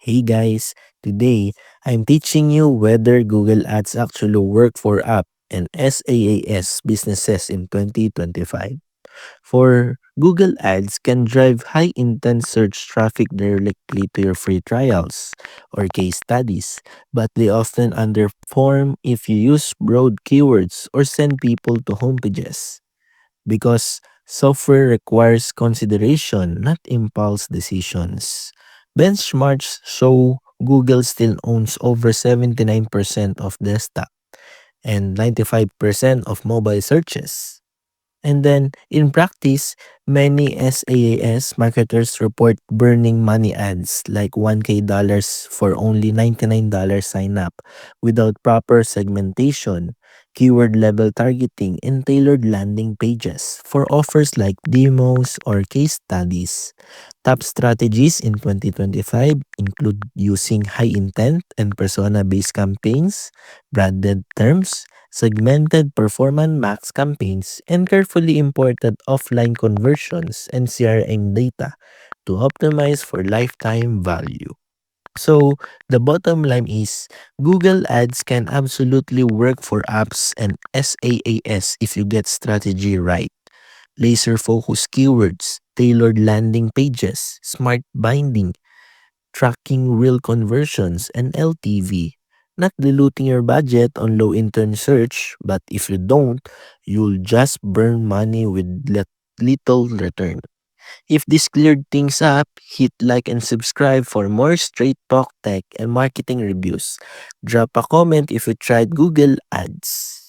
Hey guys, today I'm teaching you whether Google Ads actually work for app and SaaS businesses in 2025. For Google Ads can drive high intent search traffic directly to your free trials or case studies, but they often underperform if you use broad keywords or send people to homepages because software requires consideration, not impulse decisions. Benchmarks show Google still owns over 79% of desktop and 95% of mobile searches. And then, in practice, many SaaS marketers report burning money ads like 1K dollars for only $99 sign up without proper segmentation, keyword level targeting, and tailored landing pages for offers like demos or case studies. Top strategies in 2025 include using high intent and persona based campaigns, branded terms, segmented performance max campaigns, and carefully imported offline conversions and CRM data to optimize for lifetime value. So, the bottom line is Google Ads can absolutely work for apps and SaaS if you get strategy right. Laser focused keywords, tailored landing pages, smart binding, tracking real conversions, and LTV. Not diluting your budget on low intent search, but if you don't, you'll just burn money with little return. If this cleared things up, hit like and subscribe for more straight talk tech and marketing reviews. Drop a comment if you tried Google Ads.